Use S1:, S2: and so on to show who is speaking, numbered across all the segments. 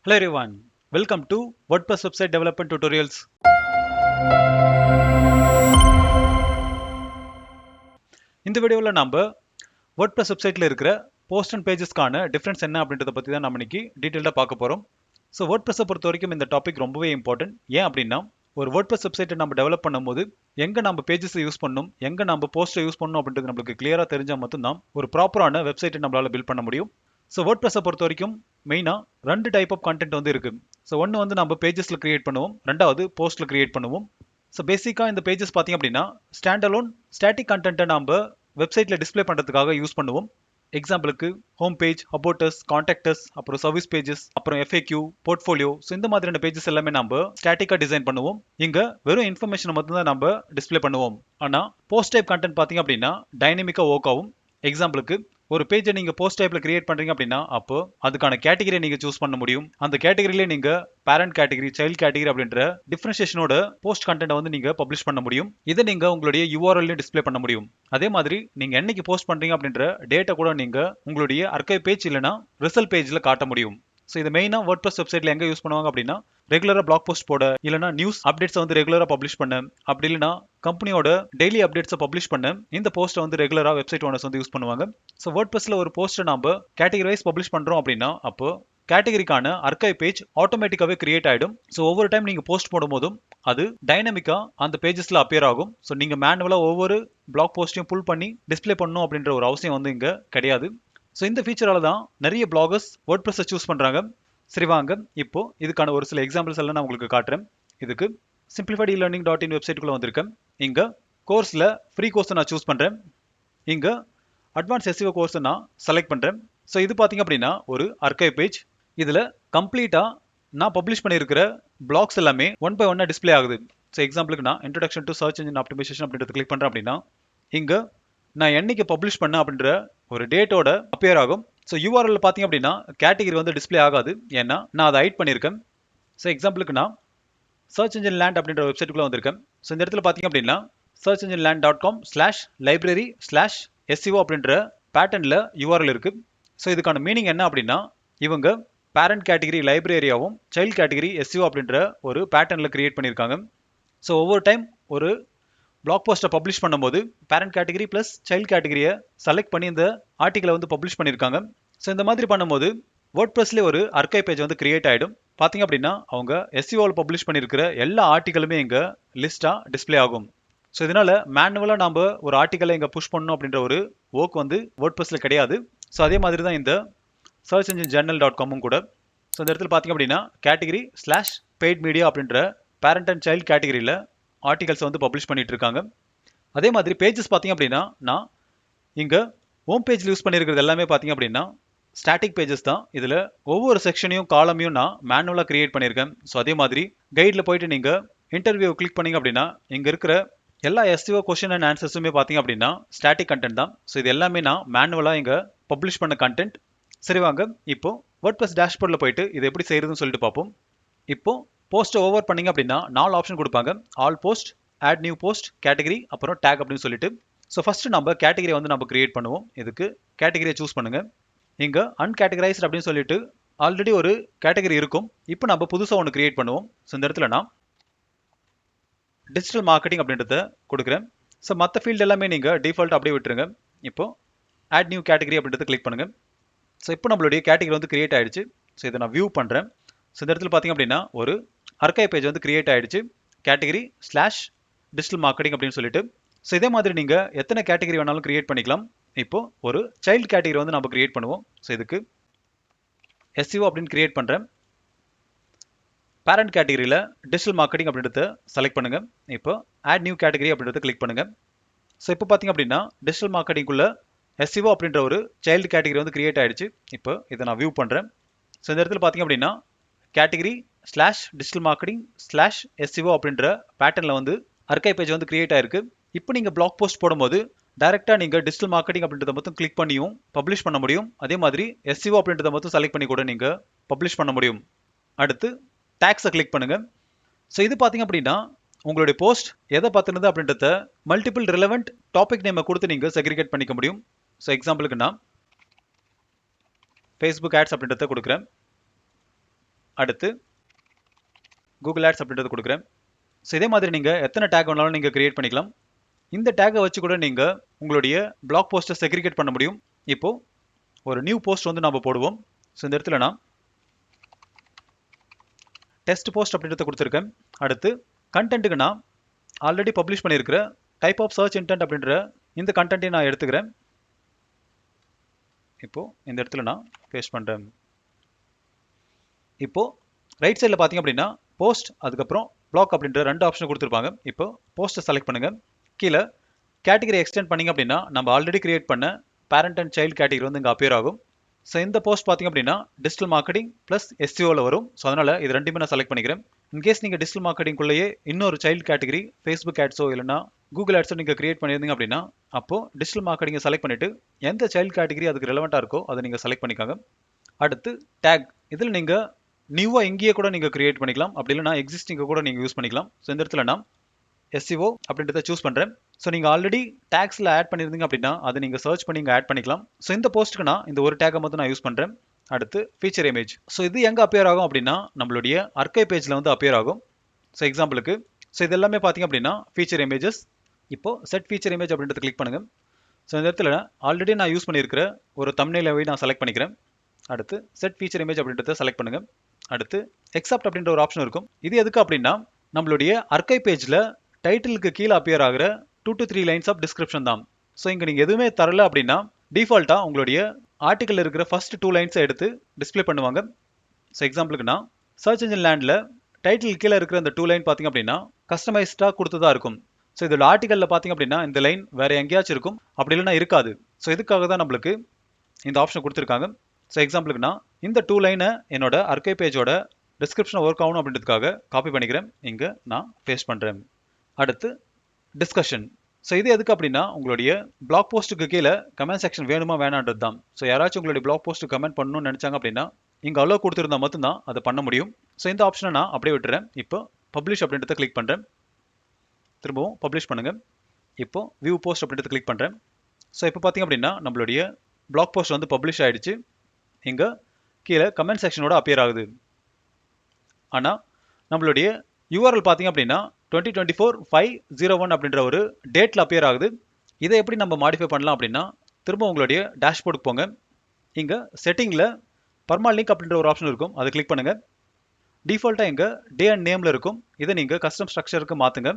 S1: Hello everyone, welcome to WordPress website development tutorials. இந்த வீடியோவில் நம்ம WordPress வெப்சைட்டில் இருக்கிற போஸ்ட் அண்ட் பேஜஸ்க்கான டிஃபரன்ஸ் என்ன அப்படின்றத பற்றி தான் நம்ம இன்னைக்கு டீட்டெயிலாக பார்க்க போகிறோம். ஸோ WordPress பொறுத்த வரைக்கும் இந்த டாபிக் ரொம்பவே இம்பார்ட்டன்ட். ஏன் அப்படின்னா ஒரு WordPress வெப்சைட்டை நம்ம டெவலப் பண்ணும்போது எங்கே நம்ம பேஜஸை யூஸ் பண்ணணும், எங்கே நம்ம போஸ்ட்டை யூஸ் பண்ணணும் அப்படின்றது நம்மளுக்கு கிளியராக தெரிஞ்சால் மட்டும்தான் ஒரு ப்ராப்பரான வெப்சைட்டை நம்மளால் பில்ட் பண்ண முடியும். ஸோ WordPress பொறுத்த வரைக்கும் மெயினாக ரெண்டு டைப் ஆஃப் கண்டென்ட் வந்து இருக்குது. ஸோ ஒன்று வந்து நம்ம பேஜஸில் கிரியேட் பண்ணுவோம், ரெண்டாவது போஸ்ட்டில் கிரியேட் பண்ணுவோம். ஸோ பேசிக்காக இந்த பேஜஸ் பார்த்தீங்க அப்படின்னா ஸ்டாண்ட் அலோன் ஸ்டாட்டிக் கண்டென்ட்டை நம்ம வெப்சைட்டில் டிஸ்பிளே பண்ணுறதுக்காக யூஸ் பண்ணுவோம். எக்ஸாம்பிளுக்கு ஹோம் பேஜ், அபோட்டஸ், கான்டாக்டஸ், அப்புறம் சர்வீஸ் பேஜஸ், அப்புறம் FAQ, போர்ட்ஃபோலியோ. ஸோ இந்த மாதிரியான பேஜஸ் எல்லாமே நம்ம ஸ்டாட்டிக்காக டிசைன் பண்ணுவோம். இங்கே வெறும் இன்ஃபர்மேஷனை மட்டும்தான் நம்ம டிஸ்பிளே பண்ணுவோம். ஆனால் போஸ்ட் டைப் கண்டென்ட் பார்த்தீங்க அப்படின்னா டைனமிக்காக ஒர்க் ஆகும். எக்ஸாம்பிளுக்கு ஒரு பேஜை நீங்க போஸ்ட் டைப்ல கிரியேட் பண்றீங்க அப்படின்னா அப்போ அதுக்கான கேட்டகரியை நீங்க சூஸ் பண்ண முடியும். அந்த கேட்டகரியில நீங்க பேரண்ட் கேட்டகரி, சைல்ட் கேட்டகரி அப்படின்ற டிஃபரன்ஷியேஷனோட போஸ்ட் கண்டென்ட் வந்து நீங்க பப்ளிஷ் பண்ண முடியும். இதை நீங்க உங்களுடைய URL டிஸ்பிளே பண்ண முடியும். அதே மாதிரி நீங்க என்னைக்கு போஸ்ட் பண்றீங்க அப்படின்ற டேட்டா கூட நீங்க உங்களுடைய அர்கைவ் பேஜ் இல்லைனா ரிசல்ட் பேஜ்ல காட்ட முடியும். ஸோ இது மெயினாக WordPress வெப்சைட்ல எங்க யூஸ் பண்ணுவாங்க அப்படின்னா ரெகுலராக பிளாக் போஸ்ட் போட, இல்லைனா நியூஸ் அப்டேட்ஸை வந்து ரெகுலராக பப்ளிஷ் பண்ண, அப்படி இல்லைனா கம்பெனியோட டெய்லி அப்டேட்ஸை பப்ளிஷ் பண்ண இந்த போஸ்ட்டை வந்து ரெகுலராக வெப்சைட் ஓனர்ஸ் வந்து யூஸ் பண்ணுவாங்க. ஸோ WordPressல ஒரு போஸ்ட்டை நம்ம கேட்டகரி வைஸ் பப்ளிஷ் பண்றோம் அப்படின்னா அப்போ கேட்டகரிக்கான அர்கைவ் பேஜ் ஆட்டோமேட்டிக்காவே கிரியேட் ஆயிடும். ஸோ ஒவ்வொரு டைம் நீங்க போஸ்ட் போடும்போதும் அது டைனமிக்கா அந்த பேஜஸ்ல அப்பியர் ஆகும். ஸோ நீங்க மேனுவலா ஒவ்வொரு பிளாக் போஸ்டையும் புல் பண்ணி டிஸ்பிளே பண்ணணும் அப்படின்ற ஒரு அவசியம் வந்து இங்க கிடையாது. ஸோ இந்த ஃபீச்சரால தான் நிறைய பிளாகர்ஸ் WordPress சூஸ் பண்றாங்க. சரி வாங்க இப்போ இதுக்கான ஒரு சில எக்ஸாம்பிள்ஸ் எல்லாம் நான் உங்களுக்கு காட்டுறேன். இதுக்கு simplified elearning.in வெப்சைட்டுக்குள்ள வந்திருக்கேன். இங்க கோர்ஸ்ல ஃப்ரீ கோர்ஸை நான் சூஸ் பண்றேன். இங்க அட்வான்ஸ் SEO கோர்ஸை நான் செலக்ட் பண்றேன். ஸோ இது பார்த்தீங்க அப்படின்னா ஒரு அர்கைவ் பேஜ். இதுல கம்ப்ளீட்டா நான் பப்ளிஷ் பண்ணியிருக்கிற பிளாக்ஸ் எல்லாமே ஒன் பை ஒன்னா டிஸ்பிளே ஆகுது. ஸோ எக்ஸாம்பிளுக்கு நான் introduction to search engine optimization அப்படின்றது கிளிக் பண்றேன் அப்படின்னா இங்க நான் என்னைக்கு பப்ளிஷ் பண்ண அப்படின்ற ஒரு டேட்டோட அப்பியர் ஆகும். ஸோ URL பார்த்தீங்க அப்படின்னா கேட்டகரி வந்து டிஸ்பிளே ஆகாது, ஏன்னா நான் அதை ஹைட் பண்ணியிருக்கேன். ஸோ எக்ஸாம்பிளுக்கு நான் சர்ச் இன்ஜின் லேண்ட் அப்படின்ற வெப்சைட்டுக்குள்ள வந்திருக்கேன். ஸோ இந்த இடத்துல பார்த்தீங்க அப்படின்னா searchengineland.com/library/SEO அப்படின்ற பேட்டர்னில் URL இருக்கு. ஸோ இதுக்கான மீனிங் என்ன அப்படின்னா இவங்க பேரண்ட் கேட்டகரி லைப்ரரியாவும் சைல்ட் கேட்டகரி SEO அப்படின்ற ஒரு பேட்டர்னில் கிரியேட் பண்ணியிருக்காங்க. ஸோ ஒவ்வொரு டைம் ஒரு பிளாக் போஸ்ட்டை பப்ளிஷ் பண்ணும்போது பேரண்ட் கேட்டகரி ப்ளஸ் சைல்ட் கேட்டகரியை செலக்ட் பண்ணி இந்த ஆர்டிக்கலை வந்து பப்ளிஷ் பண்ணியிருக்காங்க. ஸோ இந்த மாதிரி பண்ணும்போது WordPressலேயே ஒரு அர்கைவ் பேஜ் வந்து கிரியேட் ஆகிடும். பார்த்தீங்க அப்படின்னா அவங்க SEOவில் பப்ளிஷ் பண்ணியிருக்கிற எல்லா ஆர்டிக்கலுமே இங்கே லிஸ்ட்டாக டிஸ்பிளே ஆகும். ஸோ இதனால மேனுவலாக நம்ம ஒரு ஆர்டிக்கலை இங்கே புஷ் பண்ணணும் அப்படின்ற ஒரு ஒர்க் வந்து WordPressல கிடையாது. ஸோ அதே மாதிரி தான் இந்த சர்ச் இன்ஜின் ஜர்னல்.com கூட. ஸோ இந்த இடத்துல பார்த்தீங்க அப்படின்னா கேட்டகரி/பெய்ட் மீடியா அப்படின்ற பேரண்ட் அண்ட் சைல்ட் கேட்டகரியில் ஆர்டிகல்ஸ் வந்து பப்ளிஷ் பண்ணிட்டு இருக்காங்க. அதே மாதிரி பேஜஸ் பார்த்தீங்க அப்படின்னா நான் இங்கே ஹோம் பேஜில் யூஸ் பண்ணியிருக்கிறது எல்லாமே பார்த்தீங்க அப்படின்னா ஸ்டாட்டிக் பேஜஸ் தான். இதில் ஒவ்வொரு செக்ஷனையும் காலமையும் நான் மேனுவலாக கிரியேட் பண்ணியிருக்கேன். ஸோ அதே மாதிரி கைடில் போயிட்டு நீங்கள் இன்டர்வியூ கிளிக் பண்ணிங்க அப்படின்னா இங்கே இருக்கிற எல்லா SEO கொஸ்டின் அண்ட் ஆன்சர்ஸுமே பார்த்தீங்க அப்படின்னா ஸ்டாட்டிக் கண்டென்ட் தான். ஸோ இது எல்லாமே நான் மேனுவலாக இங்கே பப்ளிஷ் பண்ண கண்டென்ட். சரி வாங்க இப்போ WordPress டேஷ்போர்டில் போயிட்டு இது எப்படி செய்யறதுன்னு சொல்லிட்டு பார்ப்போம். இப்போ போஸ்ட்டை ஓவர் பண்ணிங்க அப்படின்னா 4 ஆப்ஷன் கொடுப்பாங்க. All post, add new post, category, அப்புறம் டேக் அப்படின்னு சொல்லிட்டு. ஸோ ஃபர்ஸ்ட் நம்ம கேட்டகரி வந்து நம்ம கிரியேட் பண்ணுவோம். இதுக்கு கேட்டகரியை சூஸ் பண்ணுங்க. இங்கே அன்கேட்டகரைஸ்ட் அப்படின்னு சொல்லிட்டு ஆல்ரெடி ஒரு கேட்டகரி இருக்கும். இப்போ நம்ம புதுசாக ஒன்று கிரியேட் பண்ணுவோம். ஸோ இந்த இடத்துல நான் டிஜிட்டல் மார்க்கெட்டிங் அப்படின்றத கொடுக்குறேன். ஸோ மற்ற ஃபீல்டு எல்லாமே நீங்கள் டிஃபால்ட் அப்படியே விட்டுருங்க. இப்போ ஆட் நியூ கேட்டகரி அப்படின்றத கிளிக் பண்ணுங்க. ஸோ இப்போ நம்மளுடைய கேட்டகரி வந்து கிரியேட் ஆயிடுச்சு. ஸோ இதை நான் வியூ பண்ணுறேன். ஸோ இந்த இடத்துல பார்த்தீங்க அப்படின்னா ஒரு அர்கைவ் பேஜ் வந்து கிரியேட் ஆயிடுச்சு, கேட்டகரி/டிஜிட்டல் மார்க்கெட்டிங் அப்படின்னு சொல்லிட்டு. ஸோ இதே மாதிரி நீங்கள் எத்தனை கேட்டகரி வேணாலும் கிரியேட் பண்ணிக்கலாம். இப்போ ஒரு சைல்டு கேட்டகரி வந்து நம்ம கிரியேட் பண்ணுவோம். ஸோ இதுக்கு SEO அப்படின்னு கிரியேட் பண்ணுறேன். பேரண்ட் கேட்டகரியில் டிஜிட்டல் மார்க்கெட்டிங் அப்படின்றத செலக்ட் பண்ணுங்க. இப்போ ஆட் நியூ கேட்டகரி அப்படின்றத கிளிக் பண்ணுங்க. ஸோ இப்போ பார்த்தீங்க அப்படின்னா டிஜிட்டல் மார்க்கெட்டிங்குள்ள SEO அப்படின்ற ஒரு சைல்டு கேட்டகரி வந்து கிரியேட் ஆயிடுச்சு. இப்போ இதை நான் வியூ பண்ணுறேன். ஸோ இந்த இடத்துல பார்த்தீங்க அப்படின்னா கேட்டகரி/டிஜிட்டல் மார்க்கெட்டிங்/SEO அப்படின்ற பேட்டர்னில் வந்து அர்கைவ் பேஜ் வந்து கிரியேட் ஆயிருக்கு. இப்போ நீங்கள் பிளாக் போஸ்ட் போடும்போது டைரெக்டாக நீங்கள் டிஜிட்டல் மார்க்கெட்டிங் அப்படின்றத மட்டும் கிளிக் பண்ணியும் பப்ளிஷ் பண்ண முடியும். அதே மாதிரி SEO அப்படின்றத மட்டும் செலக்ட் பண்ணி கூட நீங்கள் பப்ளிஷ் பண்ண முடியும். அடுத்து டேக்ஸை கிளிக் பண்ணுங்க. ஸோ இது பார்த்தீங்க அப்படின்னா உங்களுடைய போஸ்ட் எதை பார்த்துனது அப்படின்றத மல்டிபிள் ரிலவெண்ட் டாபிக் நேமை கொடுத்து நீங்கள் செக்ரிகேட் பண்ணிக்க முடியும். ஸோ எக்ஸாம்பிளுக்கு நான் Facebook ஆட்ஸ் அப்படின்றத கொடுக்குறேன். அடுத்து கூகுள் ஆட்ஸ் அப்படின்றது கொடுக்குறேன். ஸோ இதே மாதிரி நீங்கள் எத்தனை டேக் வேணாலும் நீங்கள் கிரியேட் பண்ணிக்கலாம். இந்த டேக்கை வச்சு கூட நீங்கள் உங்களுடைய பிளாக் போஸ்ட்டை செக்ரிகேட் பண்ண முடியும். இப்போது ஒரு நியூ போஸ்ட் வந்து நம்ம போடுவோம். ஸோ இந்த இடத்துல நான் டெஸ்ட் போஸ்ட் அப்படின்றத கொடுத்துருக்கேன். அடுத்து கண்டென்ட்டுக்கு நான் ஆல்ரெடி பப்ளிஷ் பண்ணியிருக்கிற டைப் ஆஃப் சர்ச் இன்டென்ட் அப்படின்ற இந்த கண்டென்ட்டையும் நான் எடுத்துக்கிறேன். இப்போது இந்த இடத்துல நான் பேஸ்ட் பண்ணுறேன். இப்போது ரைட் சைடில் பார்த்தீங்க அப்படின்னா போஸ்ட் அதுக்கப்புறம் பிளாக் அப்படின்ற 2 ஆப்ஷன் கொடுத்துருப்பாங்க. இப்போ போஸ்ட்டை செலக்ட் பண்ணுங்கள். கீழே கேட்டகரி எக்ஸ்டெண்ட் பண்ணிங்க அப்படின்னா நம்ம ஆல்ரெடி கிரியேட் பண்ண பேரண்ட் அண்ட் சைல்டு கேட்டகரி வந்து இங்கே அப்பியர் ஆகும். ஸோ இந்த போஸ்ட் பார்த்தீங்க அப்படின்னா டிஜிட்டல் மார்க்கெட்டிங் ப்ளஸ் எஸ்சிஓவில் வரும். ஸோ அதனால் இது ரெண்டுமே நான் செலக்ட் பண்ணிக்கிறேன். இன்கேஸ் நீங்கள் டிஜிட்டல் மார்க்கெட்டிங்குள்ளேயே இன்னொரு சைல்டு கேட்டகரி ஃபேஸ்புக் ஆட்ஸோ இல்லைனா கூகுள் ஆட்ஸோ நீங்கள் கிரியேட் பண்ணியிருந்தீங்க அப்படின்னா அப்போது டிஜிட்டல் மார்க்கெட்டிங்கை செலக்ட் பண்ணிவிட்டு எந்த சைல்டு கேட்டகரி அதுக்கு ரெலவெண்ட்டாக இருக்கோ அதை நீங்கள் செலக்ட் பண்ணிக்காங்க. அடுத்து டேக், இதில் நீங்கள் நியூவாக இங்கேயே கூட நீங்கள் கிரியேட் பண்ணிக்கலாம், அப்படி இல்லைனா எக்ஸிஸ்டிங்கை கூட நீங்கள் யூஸ் பண்ணிக்கலாம். ஸோ இந்த இடத்துல நான் எஸ்சிஓ அப்படின்றத சூஸ் பண்ணுறேன். ஸோ நீங்கள் ஆல்ரெடி டேக்ஸில் ஆட் பண்ணியிருந்தீங்க அப்படின்னா அதை நீங்கள் சர்ச் பண்ணி இங்கே ஆட் பண்ணிக்கலாம். ஸோ இந்த போஸ்ட்டுக்கு நான் இந்த ஒரு டேக்கை மட்டும் நான் யூஸ் பண்ணுறேன். அடுத்து ஃபீச்சர் இமேஜ். ஸோ இது எங்கே அப்பியர் ஆகும் அப்படின்னா நம்மளுடைய அர்க்கைவ் பேஜில் வந்து அப்பியர் ஆகும். ஸோ எக்ஸாம்பிளுக்கு ஸோ இது எல்லாமே பார்த்தீங்க அப்படின்னா ஃபீச்சர் இமேஜஸ். இப்போது செட் ஃபீச்சர் இமேஜ் அப்படின்றத கிளிக் பண்ணுங்கள். ஸோ இந்த இடத்துல ஆல்ரெடி நான் யூஸ் பண்ணியிருக்கிற ஒரு தம்ப்நெயிலை நான் செலக்ட் பண்ணிக்கிறேன். அடுத்து செட் ஃபீச்சர் இமேஜ் அப்படின்றத செலக்ட் பண்ணுங்கள். அடுத்து எக்ஸப்ட் அப்படின்ற ஒரு ஆப்ஷன் இருக்கும். இது எதுக்கு அப்படின்னா நம்மளுடைய அர்க்கைவ் பேஜில் டைட்டிலுக்கு கீழே அப்பியர் ஆகிற 2 to 3 லைன்ஸ் ஆஃப் டிஸ்கிரிப்ஷன் தான். ஸோ இங்கே நீங்கள் எதுவுமே தரல அப்படின்னா டிஃபால்ட்டாக உங்களுடைய ஆர்டிக்கல் இருக்கிற ஃபர்ஸ்ட் 2 லைன்ஸை எடுத்து டிஸ்பிளே பண்ணுவாங்க. ஸோ எக்ஸாம்பிளுக்கு நான் சர்ச் இன்ஜின் லேண்டில் டைட்டில் கீழே இருக்கிற அந்த 2 லைன் பார்த்தீங்க அப்படின்னா கஸ்டமைஸ்டாக கொடுத்ததா இருக்கும். ஸோ இதோட ஆர்டிக்கலில் பார்த்தீங்க அப்படின்னா இந்த லைன் வேறு எங்கேயாச்சும் இருக்கும், அப்படி இல்லைனா இருக்காது. ஸோ இதுக்காக தான் நம்மளுக்கு இந்த ஆப்ஷன் கொடுத்துருக்காங்க. ஸோ எக்ஸாம்பிளுக்கு நான் இந்த 2 லைனை என்னோட அர்க்கைவ் பேஜோட டிஸ்கிரிப்ஷன் ஒர்க் ஆகணும் அப்படின்றதுக்காக காப்பி பண்ணிக்கிறேன். இங்கே நான் பேஸ்ட் பண்ணுறேன். அடுத்து டிஸ்கஷன். ஸோ இது எதுக்கு அப்படின்னா உங்களுடைய பிளாக் போஸ்ட்டுக்கு கீழே கமெண்ட் செக்ஷன் வேணுமா வேணான்றது தான். ஸோ யாராச்சும் உங்களுடைய பிளாக் போஸ்ட்டு கமெண்ட் பண்ணணும்னு நினச்சாங்க அப்படின்னா இங்கே அலோ கொடுத்துருந்தா மட்டும்தான் அதை பண்ண முடியும். ஸோ இந்த ஆப்ஷனை நான் அப்படியே விட்டுறேன். இப்போ பப்ளிஷ் அப்படின்றத கிளிக் பண்ணுறேன். திரும்பவும் பப்ளிஷ் பண்ணுங்கள். இப்போ வியூ போஸ்ட் அப்படின்றத கிளிக் பண்ணுறேன். ஸோ இப்போ பார்த்தீங்க அப்படின்னா நம்மளுடைய பிளாக் போஸ்ட் வந்து பப்ளிஷ் ஆகிடுச்சு. இங்கே கீழே கமெண்ட் செக்ஷனோட அப்பியர் ஆகுது. ஆனால் நம்மளுடைய யூஆர்எல் பார்த்தீங்க அப்படின்னா 2024/5/01 அப்படின்ற ஒரு டேட்டில் அப்பியர் ஆகுது. இதை எப்படி நம்ம மாடிஃபை பண்ணலாம் அப்படின்னா திரும்ப உங்களுடைய டேஷ்போர்டுக்கு போங்க. இங்கே செட்டிங்கில் பர்மா லிங்க் அப்படின்ற ஒரு ஆப்ஷன் இருக்கும், அதை கிளிக் பண்ணுங்கள். டிஃபால்ட்டாக இங்கே டே அண்ட் நேமில் இருக்கும். இதை நீங்கள் கஸ்டம் ஸ்ட்ரக்சருக்கு மாற்றுங்க.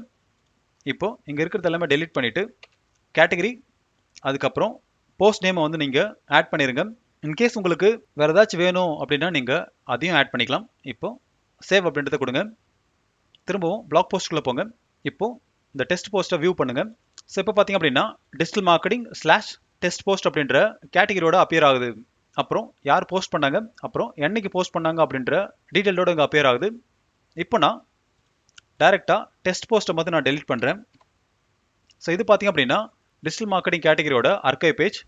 S1: இப்போது இங்கே இருக்கிறது எல்லாமே டெலீட் பண்ணிவிட்டு கேட்டகரி அதுக்கப்புறம் போஸ்ட் நேமை வந்து நீங்கள் ஆட் பண்ணிடுங்க. இன்கேஸ் உங்களுக்கு வேறு ஏதாச்சும் வேணும் அப்படின்னா நீங்கள் அதையும் ஆட் பண்ணிக்கலாம். இப்போது சேவ் அப்படின்றத கொடுங்க. திரும்பவும் பிளாக் போஸ்ட்டுக்குள்ளே போங்க. இப்போது இந்த டெஸ்ட் போஸ்ட்டை வியூ பண்ணுங்கள். ஸோ இப்போ பார்த்தீங்க அப்படின்னா டிஜிட்டல் மார்க்கெட்டிங் /டெஸ்ட் போஸ்ட் அப்படின்ற கேட்டகரியோட அப்பியர் ஆகுது. அப்புறம் யார் போஸ்ட் பண்ணாங்க, அப்புறம் என்னைக்கு போஸ்ட் பண்ணாங்க அப்படின்ற டீட்டெயிலோட இங்கே அப்பியர் ஆகுது. இப்போ நான் டைரெக்டாக டெஸ்ட் போஸ்ட்டை மட்டும் நான் டெலிட் பண்ணுறேன். ஸோ இது பார்த்தீங்க அப்படின்னா டிஜிட்டல் மார்க்கெட்டிங் கேட்டகரியோட அர்க்கைவ் பேஜ்.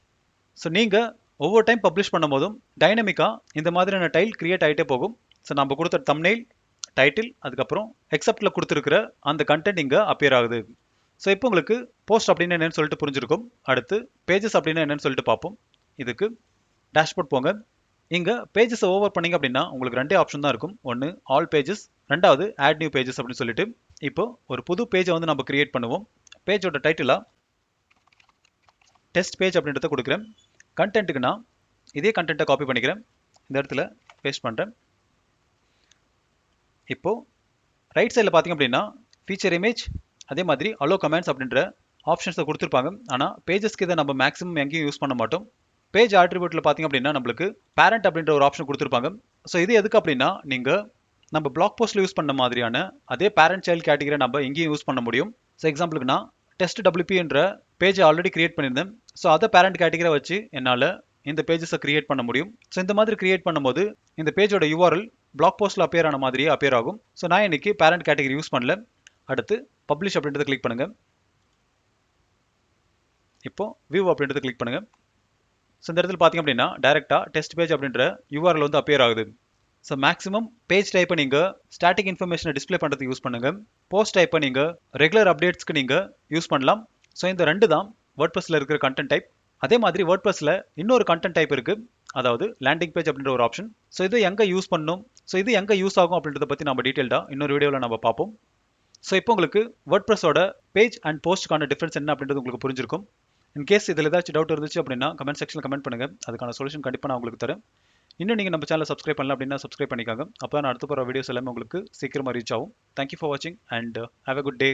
S1: ஸோ நீங்கள் ஒவ்வொரு டைம் பப்ளிஷ் பண்ணும் போதும் டைனமிக்காக இந்த மாதிரியான டைல் கிரியேட் ஆகிட்டே போகும். ஸோ நம்ம கொடுத்த தம்ப்நெயில், டைட்டில், அதுக்கப்புறம் எக்ஸப்டில் கொடுத்துருக்கிற அந்த கண்டென்ட் இங்கே அப்பியர் ஆகுது. ஸோ இப்போ உங்களுக்கு போஸ்ட் அப்படின்னு என்னன்னு சொல்லிட்டு புரிஞ்சிருக்கும். அடுத்து பேஜஸ் அப்படின்னு என்னன்னு சொல்லிட்டு பார்ப்போம். இதுக்கு டேஷ்போர்ட் போங்க. இங்கே பேஜஸை ஓவர் பண்ணிங்க அப்படின்னா உங்களுக்கு 2 ஆப்ஷன் தான் இருக்கும். ஒன்று ஆல் பேஜஸ், ரெண்டாவது ஆட் நியூ பேஜஸ் அப்படின்னு சொல்லிட்டு. இப்போ ஒரு புது பேஜை வந்து நம்ம கிரியேட் பண்ணுவோம். பேஜோட டைட்டிலாக டெஸ்ட் பேஜ் அப்படின்றத கொடுக்குறேன். கண்டென்ட்டுக்கு நான் இதே கண்டென்ட்டை காப்பி பண்ணிக்கிறேன். இந்த இடத்துல பேஸ்ட் பண்ணுறேன். இப்போது ரைட் சைடில் பார்த்தீங்க அப்படின்னா ஃபீச்சர் இமேஜ் அதே மாதிரி அலோ கமெண்ட்ஸ் அப்படின்ற ஆப்ஷன்ஸை கொடுத்துருப்பாங்க. ஆனால் பேஜஸ்க்கு இதை நம்ம மேக்ஸிமம் எங்கேயும் யூஸ் பண்ண மாட்டோம். பேஜ் ஆட்ரிபியூட்டில் பார்த்தீங்க அப்படின்னா நம்மளுக்கு பேரண்ட் அப்படின்ற ஒரு ஆப்ஷன் கொடுத்துருப்பாங்க. ஸோ இது எதுக்கு அப்படின்னா நீங்கள் நம்ம பிளாக் போஸ்ட்டில் யூஸ் பண்ண மாதிரியான அதே பேரண்ட் சைல்டு கேட்டகரியை நம்ம எங்கேயும் யூஸ் பண்ண முடியும். ஸோ எக்ஸாம்பிளுக்கு நான் டெஸ்ட் WP பேஜை ஆல்ரெடி கிரியேட் பண்ணியிருந்தேன். ஸோ அதை பேரண்ட் கேட்டகரியை வச்சு என்னால் இந்த பேஜஸை கிரியேட் பண்ண முடியும். ஸோ இந்த மாதிரி கிரியேட் பண்ணும்போது இந்த பேஜோட URL பிளாக் போஸ்ட்டில் அப்பியர் ஆன மாதிரியே அப்பியர் ஆகும். ஸோ நான் இன்னைக்கு பேரண்ட் கேட்டகரி யூஸ் பண்ணல. அடுத்து பப்ளிஷ் அப்படின்றத கிளிக் பண்ணுங்கள். இப்போ வியூ அப்படின்றத கிளிக் பண்ணுங்கள். ஸோ இந்த இடத்துல பார்த்தீங்க அப்படின்னா டைரெக்டாக டெஸ்ட் பேஜ் அப்படின்ற URL வந்து அப்பியர் ஆகுது. ஸோ மேக்ஸிமம் பேஜ் டைப்பை நீங்கள் ஸ்டாட்டிக் இன்ஃபர்மேஷனை டிஸ்பிளே பண்ணுறதுக்கு யூஸ் பண்ணுங்கள். போஸ்ட் டைப்பை நீங்கள் ரெகுலர் அப்டேட்ஸ்க்கு நீங்கள் யூஸ் பண்ணலாம். ஸோ இந்த 2 தான் வேர்ட்பிரஸில் இருக்கிற கண்டென்ட் டைப். அதே மாதிரி வேர்ட்பிரஸில் இன்னொரு கண்டென்ட் டைப் இருக்குது, அதாவது லேண்டிங் பேஜ் அப்படின்ற ஒரு ஆப்ஷன். ஸோ இது எங்கே யூஸ் பண்ணணும், ஸோ இது எங்கே யூஸ் ஆகும் அப்படின்றத பற்றி நம்ம டீட்டெயில்டாக இன்னொரு வீடியோவில் நம்ம பார்ப்போம். ஸோ இப்போ உங்களுக்கு வேர்ட்பிரஸோட பேஜ் அண்ட் போஸ்ட்டுக்கான டிஃபரன்ஸ் என்ன அப்படின்றது உங்களுக்கு புரிஞ்சிருக்கும். இன்கேஸ் இதில் ஏதாச்சும் டவுட் இருந்துச்சு அப்படின்னா கமெண்ட் செக்ஷனில் கமெண்ட் பண்ணுங்கள். அதுக்கான சொல்யூஷன் கண்டிப்பாக நான் உங்களுக்கு தரேன். இன்னும் நீங்கள் நம்ம சேனலை சப்ஸ்கிரைப் பண்ணல அப்படின்னா சப்ஸ்கிரைப் பண்ணிக்காங்க. அப்போ நான் அடுத்து போகிற வீடியோஸ் எல்லாமே உங்களுக்கு சீக்கிரமாக ரீச் ஆகும். தேங்க்யூ ஃபார் வாட்சிங் and have a good day.